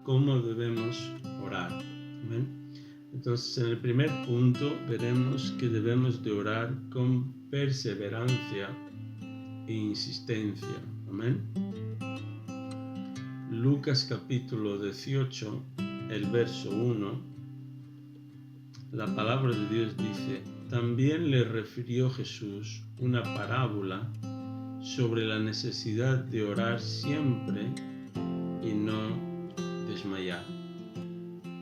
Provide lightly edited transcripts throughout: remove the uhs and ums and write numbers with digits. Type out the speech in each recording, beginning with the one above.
cómo debemos orar. ¿Amén? Entonces, en el primer punto veremos que debemos de orar con perseverancia e insistencia. Amén. Lucas capítulo 18, el verso 1, la palabra de Dios dice: también le refirió Jesús una parábola sobre la necesidad de orar siempre y no desmayar.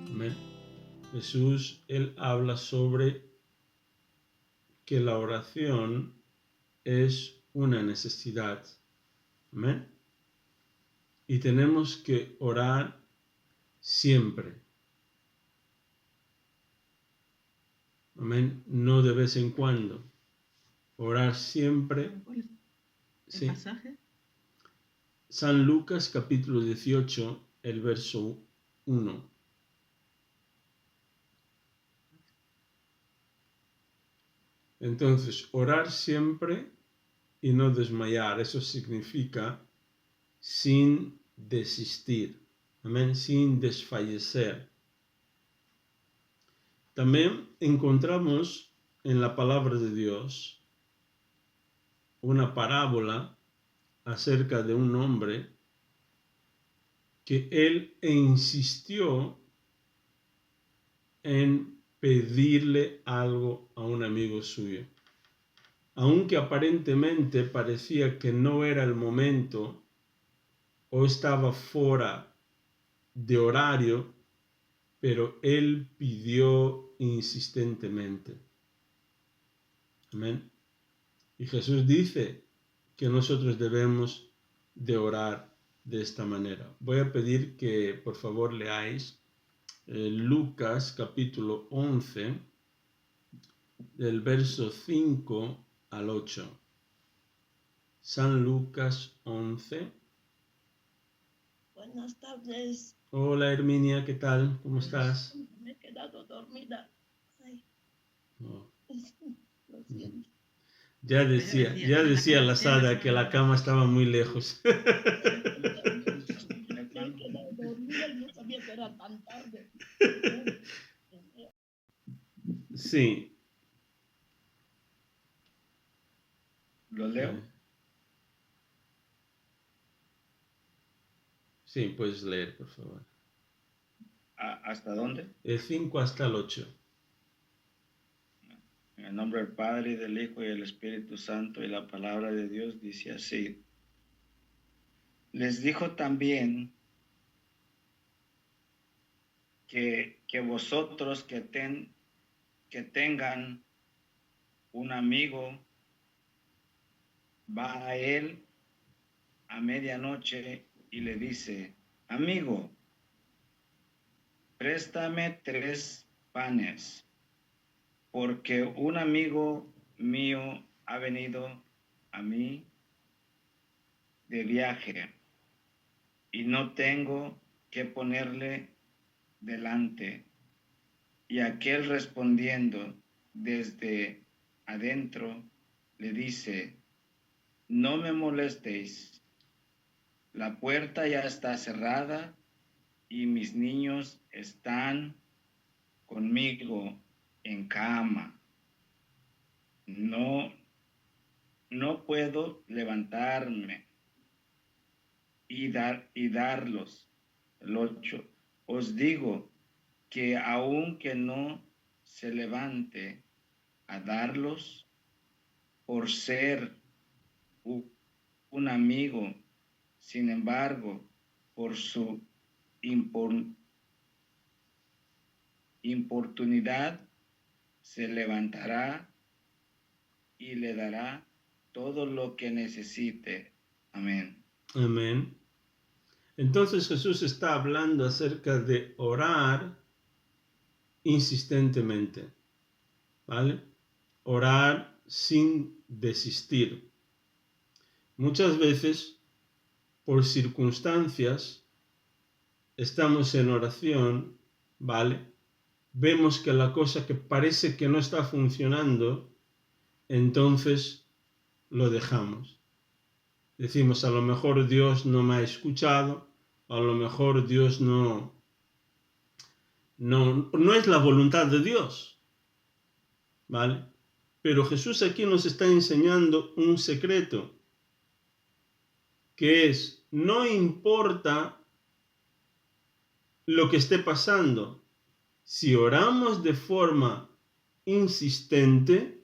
Amén. Jesús, él habla sobre que la oración es una necesidad. Amén. Y tenemos que orar siempre. Amén. No de vez en cuando. Orar siempre. ¿Cuál es el pasaje? San Lucas capítulo 18, el verso 1. Entonces, orar siempre y no desmayar. Eso significa sin desistir. Amén. Sin desfallecer. También encontramos en la palabra de Dios una parábola acerca de un hombre que él insistió en pedirle algo a un amigo suyo. Aunque aparentemente parecía que no era el momento o estaba fuera de horario, pero él pidió insistentemente. Amén. Y Jesús dice que nosotros debemos de orar de esta manera. Voy a pedir que por favor leáis Lucas capítulo 11, del verso 5 al 8. San Lucas 11. Buenas tardes. Hola Herminia, ¿qué tal? ¿Cómo estás? Me he quedado dormida. Ay. Oh. Lo siento. Ya decía la Sada que la cama estaba muy lejos. Me he quedado dormida y no sabía que era tan tarde. Sí. ¿Lo leo? Sí, puedes leer, por favor. ¿Hasta dónde? El 5 hasta el 8. En el nombre del Padre, y del Hijo, y del Espíritu Santo, y la palabra de Dios dice así. Les dijo también que vosotros que tengan un amigo, va a él a medianoche y le dice: amigo, préstame 3 panes, porque un amigo mío ha venido a mí de viaje y no tengo que ponerle delante. Y aquel respondiendo desde adentro le dice: no me molestéis, la puerta ya está cerrada y mis niños están conmigo en cama. No puedo levantarme y darlos. El 8. Os digo que aunque no se levante a darlos por ser un amigo, sin embargo, por su importunidad, se levantará y le dará todo lo que necesite. Amén. Amén. Entonces Jesús está hablando acerca de orar insistentemente, ¿vale? Orar sin desistir. Muchas veces, por circunstancias, estamos en oración, ¿vale? Vemos que la cosa que parece que no está funcionando, entonces lo dejamos. Decimos, a lo mejor Dios no me ha escuchado, a lo mejor Dios no no es la voluntad de Dios, ¿vale? Pero Jesús aquí nos está enseñando un secreto, que es, no importa lo que esté pasando, si oramos de forma insistente,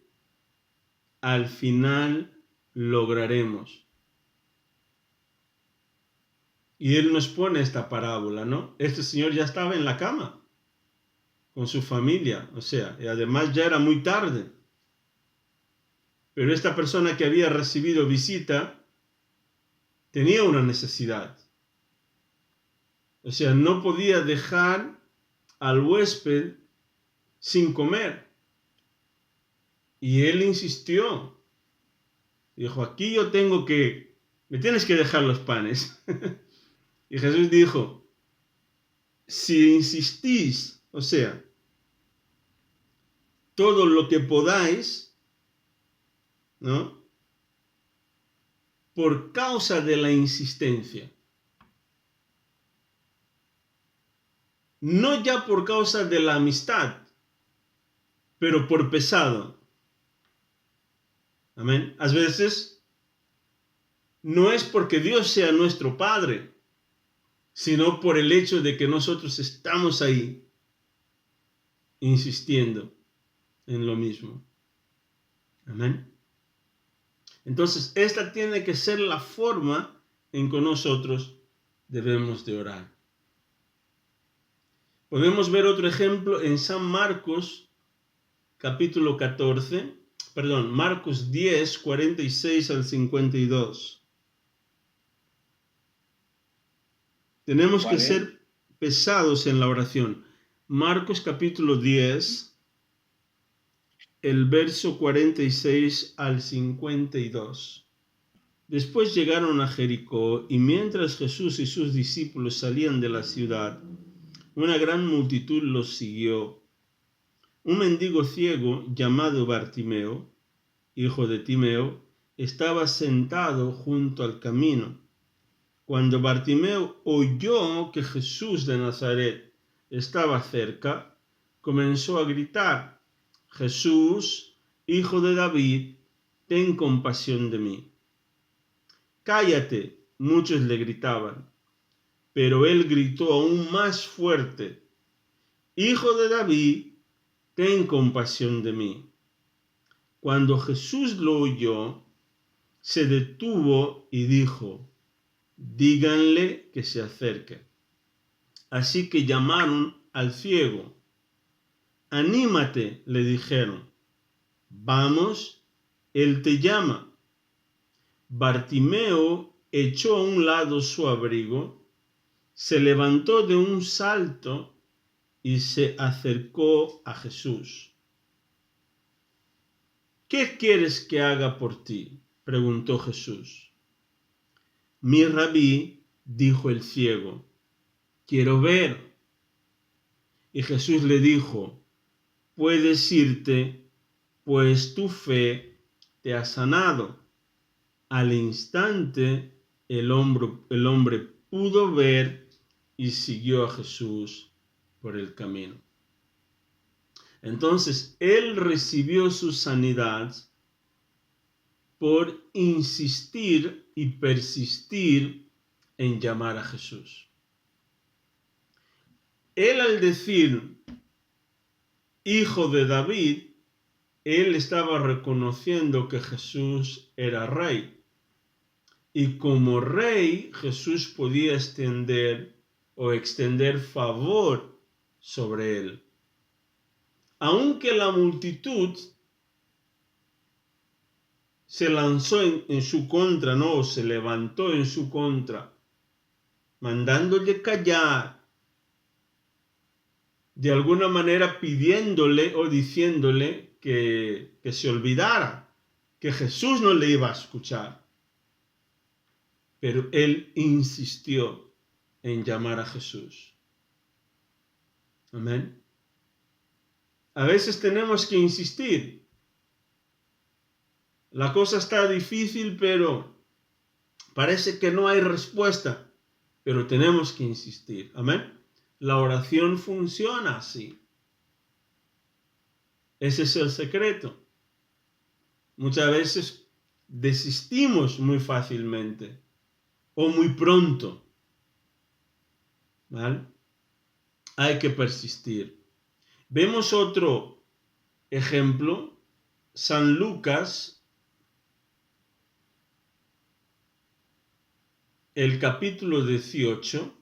al final lograremos. Y Él nos pone esta parábola, ¿no? Este señor ya estaba en la cama con su familia, o sea, y además ya era muy tarde. Pero esta persona que había recibido visita tenía una necesidad. O sea, no podía dejar al huésped sin comer. Y él insistió. Dijo, aquí yo me tienes que dejar los panes. Y Jesús dijo, si insistís, o sea, todo lo que podáis, ¿no? Por causa de la insistencia. No ya por causa de la amistad, pero por pesado. Amén. A veces no es porque Dios sea nuestro Padre, sino por el hecho de que nosotros estamos ahí insistiendo en lo mismo. Amén. Entonces, esta tiene que ser la forma en que nosotros debemos de orar. Podemos ver otro ejemplo en San Marcos, capítulo 14, Marcos 10, 46 al 52. Tenemos que ser pesados en la oración. Marcos capítulo 10, el verso 46 al 52. Después llegaron a Jericó, y mientras Jesús y sus discípulos salían de la ciudad, una gran multitud los siguió. Un mendigo ciego llamado Bartimeo, hijo de Timeo, estaba sentado junto al camino. Cuando Bartimeo oyó que Jesús de Nazaret estaba cerca, comenzó a gritar, Jesús, hijo de David, ten compasión de mí. Cállate, muchos le gritaban, pero él gritó aún más fuerte, Hijo de David, ten compasión de mí. Cuando Jesús lo oyó, se detuvo y dijo, díganle que se acerque. Así que llamaron al ciego. Anímate, le dijeron. Vamos, él te llama. Bartimeo echó a un lado su abrigo, se levantó de un salto y se acercó a Jesús. ¿Qué quieres que haga por ti?, preguntó Jesús. Mi rabí, dijo el ciego, quiero ver. Y Jesús le dijo, puedes irte, pues tu fe te ha sanado. Al instante el hombre pudo ver y siguió a Jesús por el camino. Entonces él recibió su sanidad por insistir y persistir en llamar a Jesús. Él al decir hijo de David, él estaba reconociendo que Jesús era rey. Y como rey, Jesús podía extender favor sobre él. Aunque la multitud se lanzó en su contra, no, se levantó en su contra, mandándole callar, de alguna manera pidiéndole o diciéndole que se olvidara, que Jesús no le iba a escuchar. Pero él insistió en llamar a Jesús. Amén. A veces tenemos que insistir. La cosa está difícil, pero parece que no hay respuesta. Pero tenemos que insistir. Amén. La oración funciona así. Ese es el secreto. Muchas veces desistimos muy fácilmente o muy pronto. ¿Vale? Hay que persistir. Vemos otro ejemplo. San Lucas, el capítulo 18,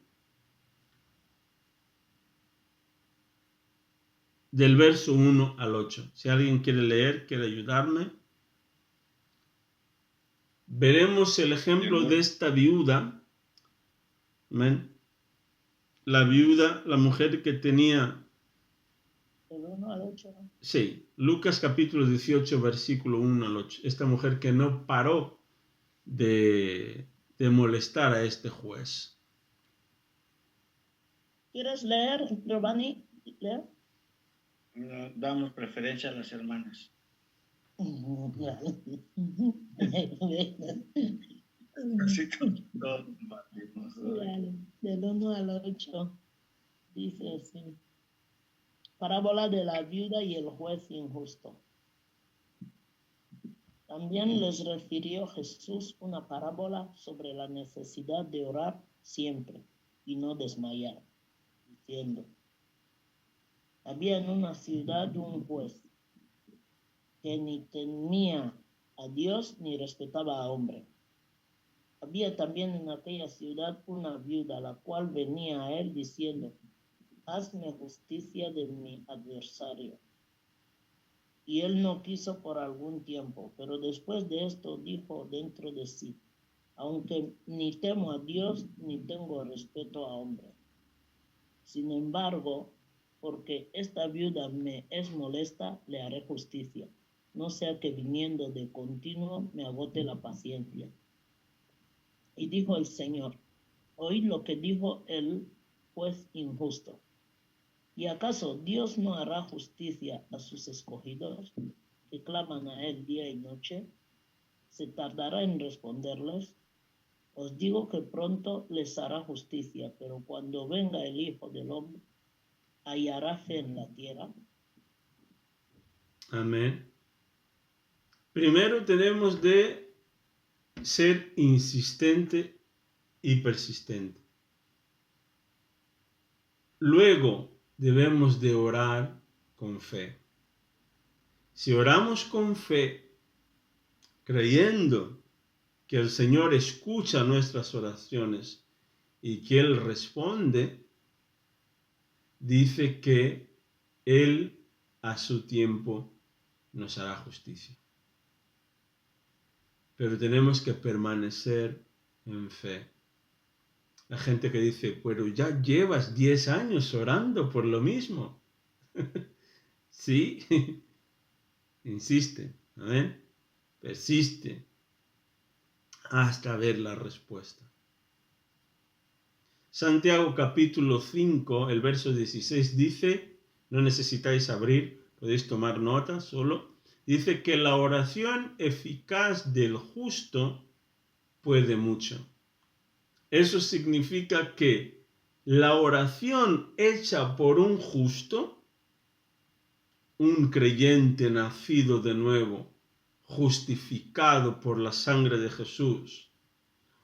del verso 1 al 8. Si alguien quiere leer, quiere ayudarme. Veremos el ejemplo de esta viuda. ¿Ven? La viuda, la mujer que tenía... Del 1 al 8. Sí, Lucas capítulo 18, versículo 1 al 8. Esta mujer que no paró de molestar a este juez. ¿Quieres leer, Giovanni? ¿Leer? Damos preferencia a las hermanas. Así todos compartimos. Del 1 al 8 dice así. Parábola de la viuda y el juez injusto. También les refirió Jesús una parábola sobre la necesidad de orar siempre y no desmayar, diciendo: había en una ciudad un juez que ni temía a Dios ni respetaba a hombre. Había también en aquella ciudad una viuda, la cual venía a él diciendo: hazme justicia de mi adversario. Y él no quiso por algún tiempo, pero después de esto dijo dentro de sí: aunque ni temo a Dios ni tengo respeto a hombre. Sin embargo, porque esta viuda me es molesta, le haré justicia, no sea que viniendo de continuo me agote la paciencia. Y dijo el Señor: oíd lo que dijo el juez injusto. ¿Y acaso Dios no hará justicia a sus escogidos que claman a él día y noche? ¿Se tardará en responderles? Os digo que pronto les hará justicia, pero cuando venga el Hijo del Hombre, ¿hallará fe en la tierra? Amén. Primero tenemos de ser insistente y persistente. Luego debemos de orar con fe. Si oramos con fe, creyendo que el Señor escucha nuestras oraciones y que Él responde, dice que Él a su tiempo nos hará justicia. Pero tenemos que permanecer en fe. La gente que dice: pero ya llevas 10 años orando por lo mismo. Sí, insiste, ¿ven? Persiste hasta ver la respuesta. Santiago capítulo 5, el verso 16 dice, no necesitáis abrir, podéis tomar nota solo, dice que la oración eficaz del justo puede mucho. Eso significa que la oración hecha por un justo, un creyente nacido de nuevo, justificado por la sangre de Jesús,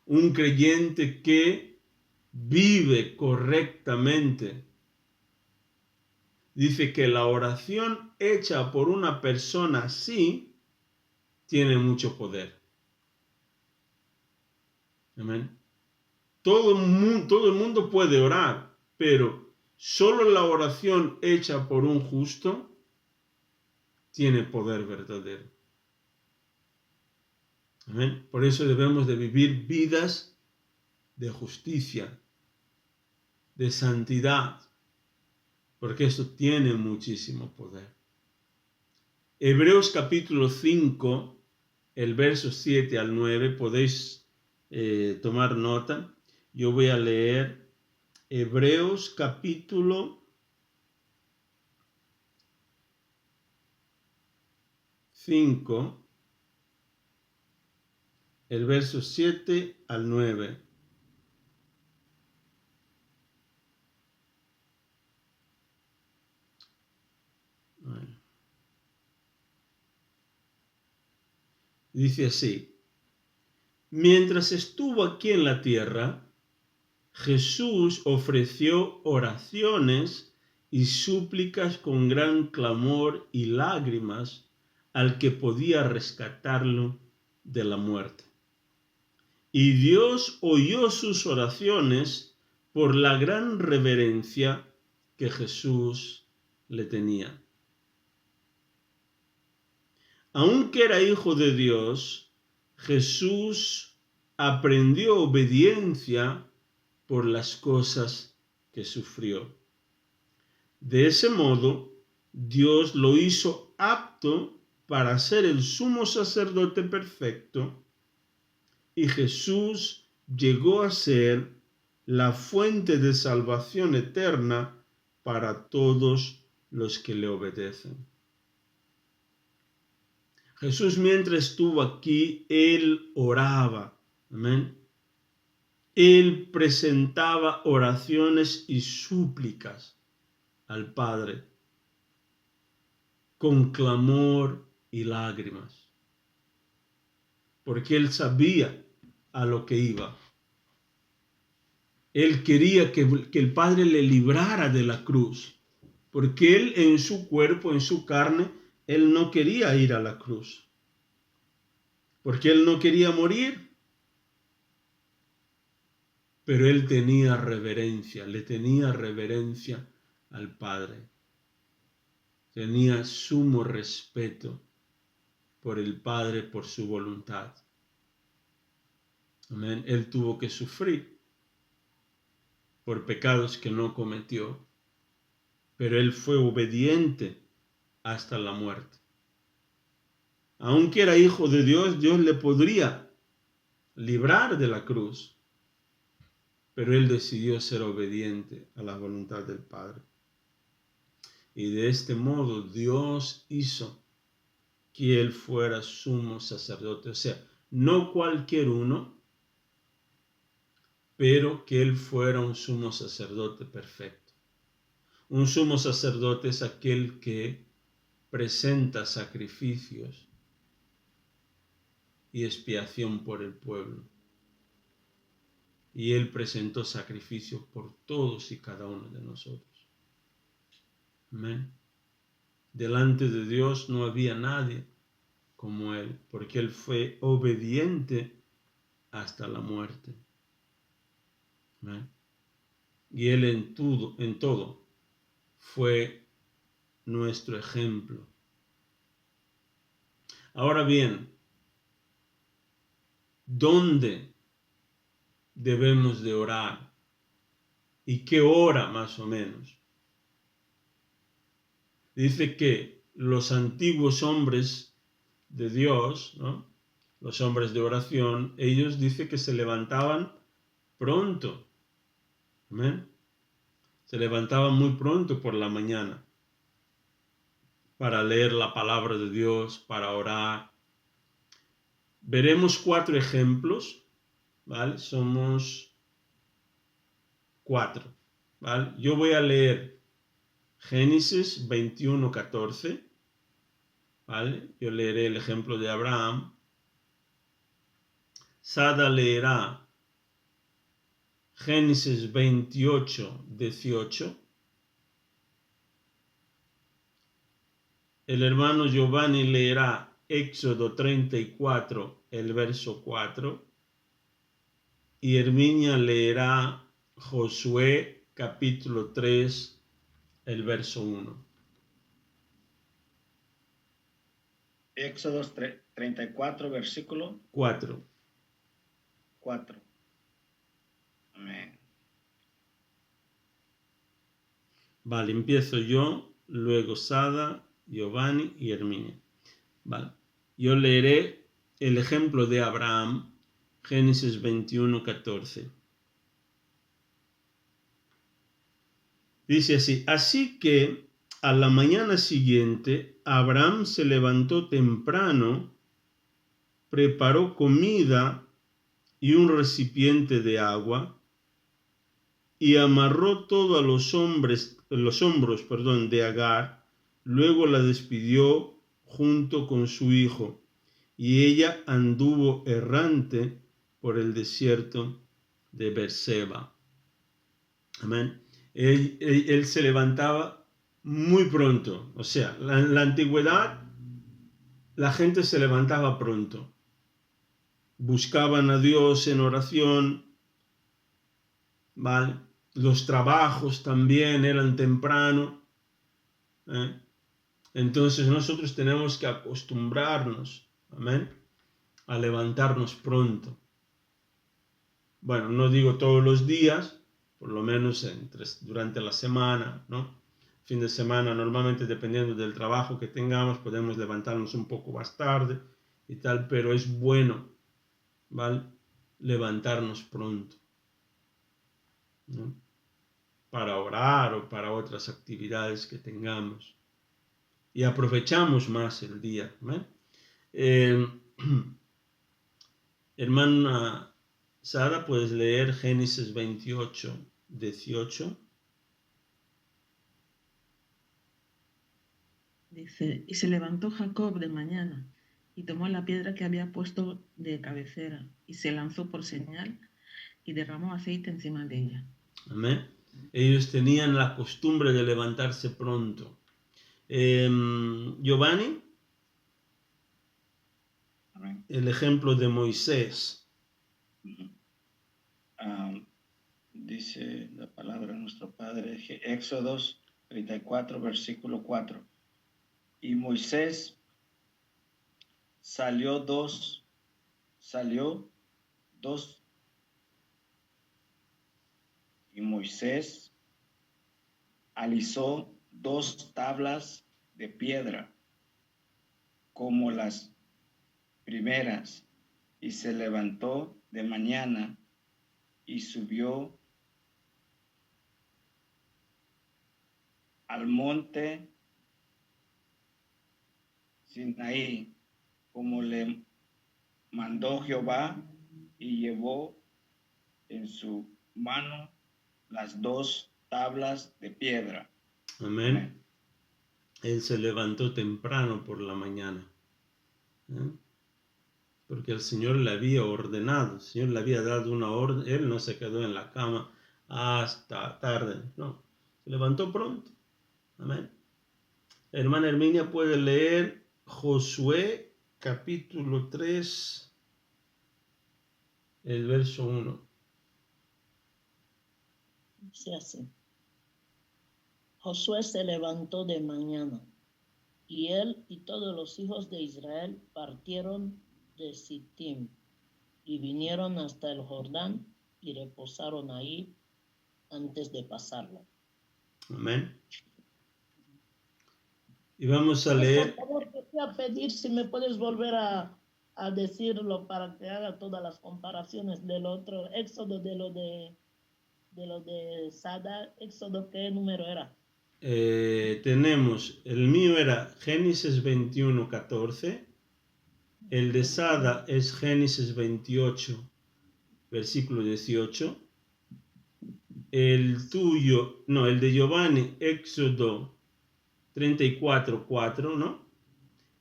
un creyente que vive correctamente. Dice que la oración hecha por una persona así tiene mucho poder. Amén. Todo el mundo puede orar, pero solo la oración hecha por un justo tiene poder verdadero. Amén. Por eso debemos de vivir vidas de justicia, de santidad, porque eso tiene muchísimo poder. Hebreos capítulo 5, el verso 7 al 9, podéis tomar nota. Yo voy a leer Hebreos capítulo 5, el verso 7 al 9. Dice así: mientras estuvo aquí en la tierra, Jesús ofreció oraciones y súplicas con gran clamor y lágrimas al que podía rescatarlo de la muerte. Y Dios oyó sus oraciones por la gran reverencia que Jesús le tenía. Aunque era hijo de Dios, Jesús aprendió obediencia por las cosas que sufrió. De ese modo, Dios lo hizo apto para ser el sumo sacerdote perfecto, y Jesús llegó a ser la fuente de salvación eterna para todos los que le obedecen. Jesús, mientras estuvo aquí, Él oraba. Amén. Él presentaba oraciones y súplicas al Padre con clamor y lágrimas, porque Él sabía a lo que iba. Él quería que el Padre le librara de la cruz, porque Él en su cuerpo, en su carne, Él no quería ir a la cruz, porque Él no quería morir. Pero Él tenía reverencia, le tenía reverencia al Padre. Tenía sumo respeto por el Padre, por su voluntad. Amén. Él tuvo que sufrir por pecados que no cometió, pero Él fue obediente hasta la muerte. Aunque era hijo de Dios, Dios le podría librar de la cruz, pero Él decidió ser obediente a la voluntad del Padre. Y de este modo Dios hizo que Él fuera sumo sacerdote. O sea, no cualquier uno, pero que Él fuera un sumo sacerdote perfecto. Un sumo sacerdote es aquel que presenta sacrificios y expiación por el pueblo. Y Él presentó sacrificio por todos y cada uno de nosotros. Amén. Delante de Dios no había nadie como Él, porque Él fue obediente hasta la muerte. Amén. Y Él en todo fue nuestro ejemplo. Ahora bien, ¿dónde debemos de orar? ¿Y qué hora más o menos? Dice que los antiguos hombres de Dios, ¿no?, los hombres de oración, ellos dice que se levantaban pronto. ¿Amén? Se levantaban muy pronto por la mañana para leer la palabra de Dios, para orar. Veremos 4 ejemplos, ¿vale? Somos 4, ¿vale? Yo voy a leer Génesis 21:14, ¿vale? Yo leeré el ejemplo de Abraham. Sada leerá Génesis 28:18. El hermano Giovanni leerá Éxodo 34, el verso 4. Y Herminia leerá Josué capítulo 3, el verso 1. Éxodo 34, versículo 4. Amén. Vale, empiezo yo, luego Sada, Giovanni y Herminia. Vale. Yo leeré el ejemplo de Abraham, Génesis 21:14. Dice así: así que a la mañana siguiente Abraham se levantó temprano, preparó comida y un recipiente de agua, y amarró todo a los hombros de Agar. Luego la despidió junto con su hijo y ella anduvo errante por el desierto de Berseba. Amén. Él se levantaba muy pronto. O sea, en la antigüedad la gente se levantaba pronto. Buscaban a Dios en oración, ¿vale? Los trabajos también eran temprano, ¿eh? Entonces nosotros tenemos que acostumbrarnos, amén, a levantarnos pronto. Bueno, no digo todos los días, por lo menos durante la semana, ¿no? Fin de semana, normalmente dependiendo del trabajo que tengamos, podemos levantarnos un poco más tarde y tal, pero es bueno, ¿vale? Levantarnos pronto, ¿no? Para orar o para otras actividades que tengamos. Y aprovechamos más el día, ¿vale? Hermana Sara, ¿puedes leer Génesis 28, 18? Dice, y se levantó Jacob de mañana y tomó la piedra que había puesto de cabecera y se lanzó por señal y derramó aceite encima de ella. Amén. Ellos tenían la costumbre de levantarse pronto. Giovanni, Amén. el ejemplo de Moisés. Dice la palabra de nuestro Padre, Éxodo 34, versículo 4. Y Moisés salió dos, y Moisés alisó 2 tablas de piedra como las primeras, y se levantó de mañana y subió al monte Sinaí, como le mandó Jehová, y llevó en su mano las 2 tablas de piedra. Amén. Amén. Él se levantó temprano por la mañana, ¿eh? Porque el Señor le había ordenado, el Señor le había dado una orden. Él no se quedó en la cama hasta tarde, no, se levantó pronto. Amén. Hermana Herminia, puede leer Josué capítulo 3, el verso 1. Dice así. Josué se levantó de mañana, y él y todos los hijos de Israel partieron de Sittim y vinieron hasta el Jordán y reposaron ahí antes de pasarlo. Amén. Y vamos a Por leer. favor, te voy a pedir si me puedes volver a decirlo para que haga todas las comparaciones del otro Éxodo, de lo de Sada. Éxodo, ¿qué número era? Tenemos, el mío era Génesis 21, 14. El de Sada es Génesis 28, versículo 18. El tuyo, no, el de Giovanni, Éxodo 34, 4, ¿no?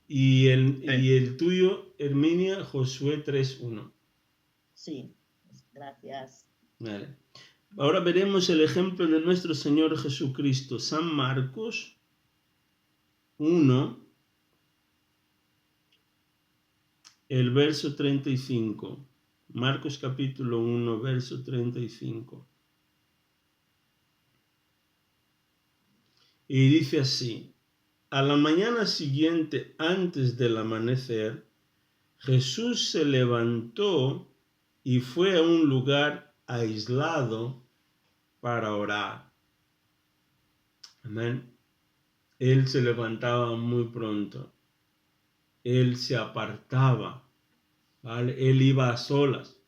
Y el tuyo, Herminia, Josué 3, 1. Sí, gracias. Vale. Ahora veremos el ejemplo de nuestro Señor Jesucristo. San Marcos 1, el verso 35. Marcos capítulo 1, verso 35. Y dice así: a la mañana siguiente, antes del amanecer, Jesús se levantó y fue a un lugar aislado para orar. Amén. Él se levantaba muy pronto. Él se apartaba, ¿vale? Él iba a solas.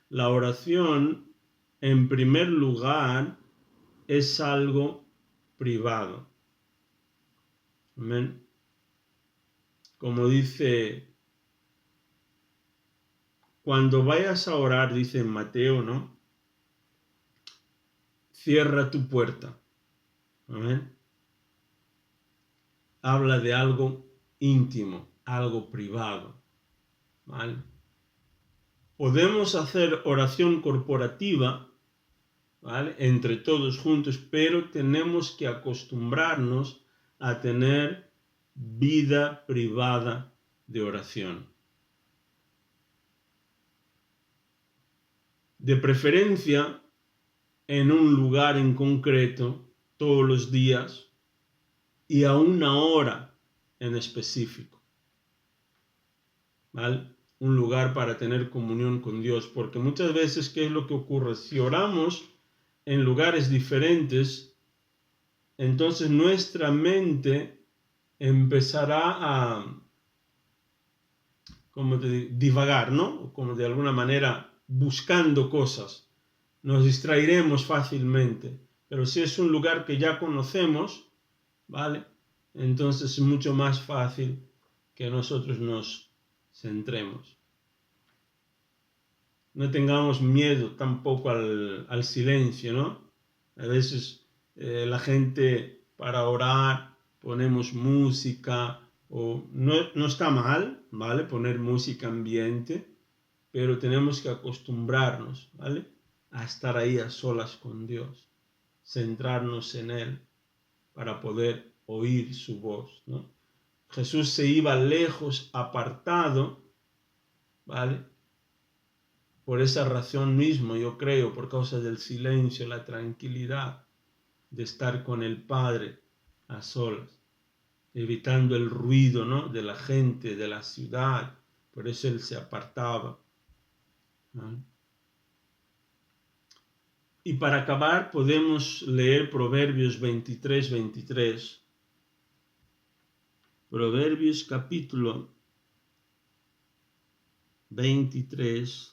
La oración, en primer lugar, es algo privado. Amén. Como dice, cuando vayas a orar, dice en Mateo, ¿no? Cierra tu puerta. Amén. Habla de algo íntimo, algo privado. ¿vale? Podemos hacer oración corporativa, ¿vale?, entre todos juntos, pero tenemos que acostumbrarnos a tener vida privada de oración. De preferencia en un lugar en concreto, todos los días, y a una hora en específico, ¿vale? Un lugar para tener comunión con Dios, porque muchas veces, ¿qué es lo que ocurre? Si oramos en lugares diferentes, entonces nuestra mente empezará a, como divagar, ¿no? Como de alguna manera buscando cosas. Nos distraeremos fácilmente, pero si es un lugar que ya conocemos, ¿vale?, entonces es mucho más fácil que nosotros nos centremos. No tengamos miedo tampoco al silencio, ¿no? A veces la gente, para orar, ponemos música, o no está mal, ¿vale?, poner música ambiente, pero tenemos que acostumbrarnos, ¿vale?, a estar ahí a solas con Dios, centrarnos en Él para poder oír su voz, ¿no? Jesús se iba lejos, apartado, ¿vale?, por esa razón mismo, yo creo, por causa del silencio, la tranquilidad de estar con el Padre a solas, evitando el ruido, ¿no?, de la gente, de la ciudad. Por eso Él se apartaba, ¿vale? Y para acabar podemos leer Proverbios 23. Proverbios capítulo 23.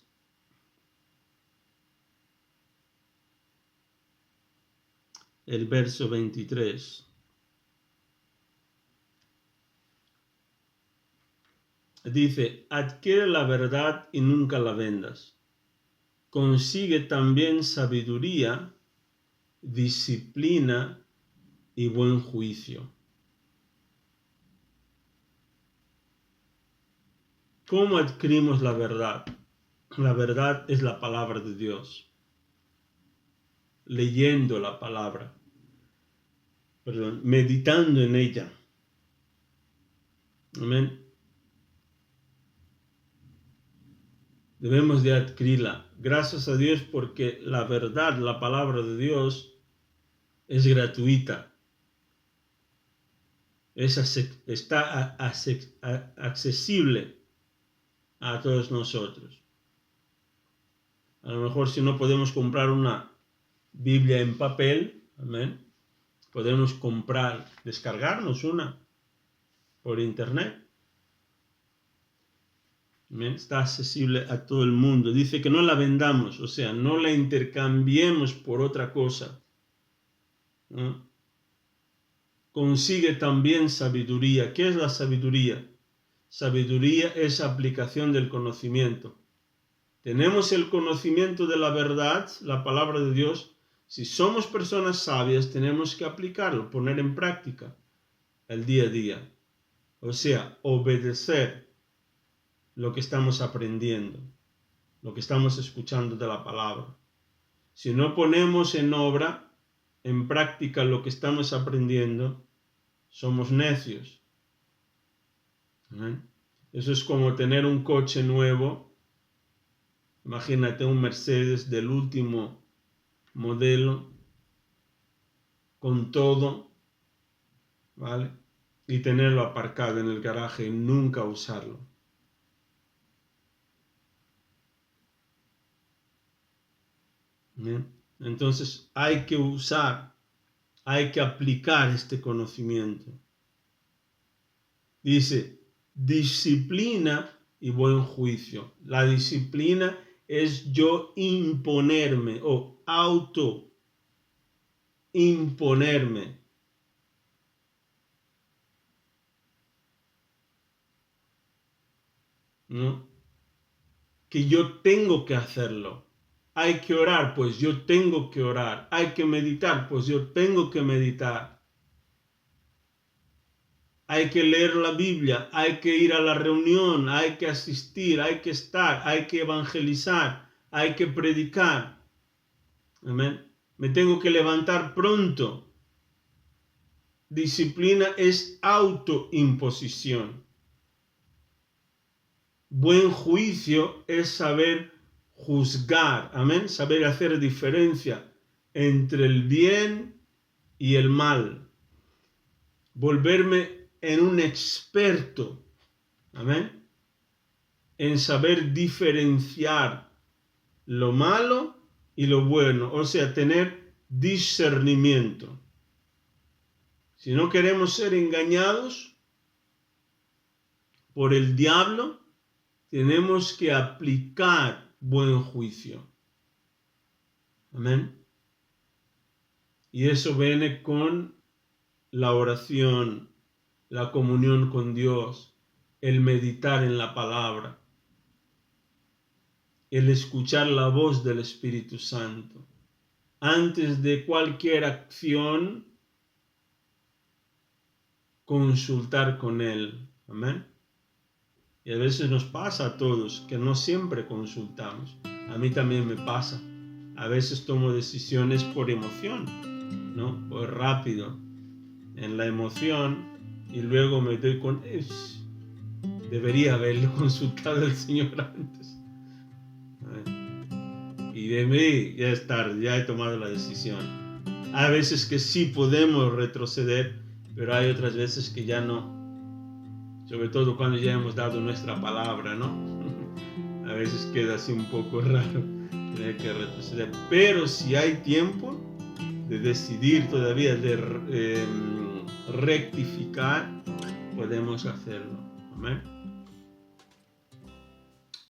El verso 23. Dice: adquiere la verdad y nunca la vendas. Consigue también sabiduría, disciplina y buen juicio. ¿Cómo adquirimos la verdad? La verdad es la palabra de Dios. Leyendo la palabra. Meditando en ella. Amén. Debemos de adquirirla. Gracias a Dios, porque la verdad, la palabra de Dios, es gratuita. Está accesible a todos nosotros. A lo mejor, si no podemos comprar una Biblia en papel, amén, podemos descargarnos una por internet. Amén. Está accesible a todo el mundo. Dice que no la vendamos, o sea, no la intercambiemos por otra cosa, ¿no? Consigue también sabiduría. ¿Qué es la sabiduría? Sabiduría es aplicación del conocimiento. Tenemos el conocimiento de la verdad, la palabra de Dios. Si somos personas sabias, tenemos que aplicarlo, poner en práctica el día a día. O sea, obedecer lo que estamos aprendiendo, lo que estamos escuchando de la palabra. Si no ponemos en obra, en práctica, lo que estamos aprendiendo, somos necios. ¿Eh? Eso es como tener un coche nuevo. Imagínate un Mercedes del último modelo, con todo, ¿vale?, y tenerlo aparcado en el garaje y nunca usarlo. ¿Bien? Entonces hay que aplicar este conocimiento. Dice, disciplina y buen juicio. La disciplina es yo imponerme o imponerme. ¿No? Que yo tengo que hacerlo. Hay que orar, pues yo tengo que orar. Hay que meditar, pues yo tengo que meditar. hay que leer la Biblia, hay que ir a la reunión, hay que asistir, hay que estar, hay que evangelizar, hay que predicar. Amén. Me tengo que levantar pronto. Disciplina es autoimposición. Buen juicio es saber juzgar, amén, saber hacer diferencia entre el bien y el mal. Volverme en un experto, amén, en saber diferenciar lo malo y lo bueno, o sea, tener discernimiento. Si no queremos ser engañados por el diablo, tenemos que aplicar buen juicio. Amén. Y eso viene con la oración, la comunión con Dios, el meditar en la palabra, el escuchar la voz del Espíritu Santo. Antes de cualquier acción, consultar con Él. Amén. Y a veces nos pasa a todos que no siempre consultamos. A mí también me pasa. A veces tomo decisiones por emoción, ¿no? Por rápido, en la emoción, y luego me doy con debería haberle consultado al Señor antes. Y de mí ya es tarde, ya he tomado la decisión. Hay veces que sí podemos retroceder, pero hay otras veces que ya no. Sobre todo cuando ya hemos dado nuestra palabra, ¿no? A veces queda así un poco raro tener que retroceder. Pero si hay tiempo de decidir todavía, de rectificar, podemos hacerlo. Amén.